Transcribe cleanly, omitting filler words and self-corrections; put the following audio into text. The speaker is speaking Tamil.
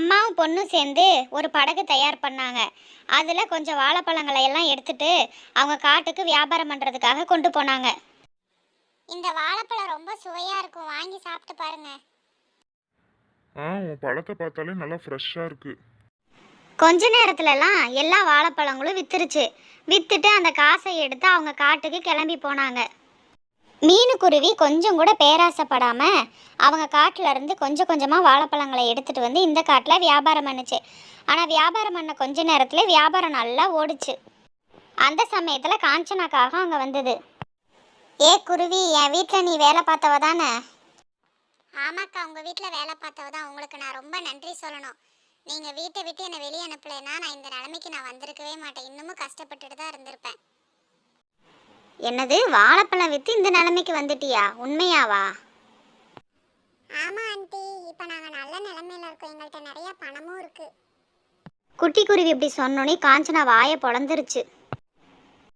அம்மாவும் பொண்ணும் சேர்ந்து ஒரு படகு தயார் பண்ணாங்க. அதில் கொஞ்சம் வாழைப்பழங்களை எல்லாம் எடுத்துட்டு அவங்க காட்டுக்கு வியாபாரம் பண்ணுறதுக்காக கொண்டு போனாங்க. இந்த வாழைப்பழம் ரொம்ப சுவையாக இருக்கும், வாங்கி சாப்பிட்டு பாருங்க. உன் பழத்தை பார்த்தாலே நல்லா ஃப்ரெஷ்ஷாக இருக்கு. கொஞ்ச நேரத்துலலாம் எல்லா வாழைப்பழங்களும் வித்துருச்சு. வித்துட்டு அந்த காசை எடுத்து அவங்க காட்டுக்கு கிளம்பி போனாங்க. மீனுக்குருவி கொஞ்சம் கூட பேராசைப்படாம அவங்க காட்டுல இருந்து கொஞ்சம் கொஞ்சமாக வாழைப்பழங்களை எடுத்துட்டு வந்து இந்த காட்டில் வியாபாரம் பண்ணுச்சு. ஆனால் வியாபாரம் பண்ண கொஞ்ச நேரத்துல வியாபாரம் நல்லா ஓடுச்சு. அந்த சமயத்தில் காஞ்சனாக்காக அங்கே வந்தது. ஏ குருவி, என் வீட்டில் நீ வேலை பார்த்தவ தானே? ஆமாக்கா, உங்கள் வீட்டில் வேலை பார்த்தவ தான். உங்களுக்கு நான் ரொம்ப நன்றி சொல்லணும். நீங்கள் வீட்டை விட்டு என்னை வெளியே அனுப்பலைன்னா நான் இந்த நிலைமைக்கு நான் வந்திருக்கவே மாட்டேன். இன்னமும் கஷ்டப்பட்டுட்டு தான் இருந்திருப்பேன். என்னது, வாழைப்பழம் விற்று இந்த நிலைமைக்கு வந்துட்டியா? உண்மையாவா? ஆமாம் ஆண்டி, இப்போ நாங்கள் நல்ல நிலைமையில இருக்கோம். எங்கள்கிட்ட நிறைய பணமும் இருக்கு. குட்டி குருவி இப்படி சொன்னோன்னே காஞ்சனா வாயை பொளந்துருச்சு.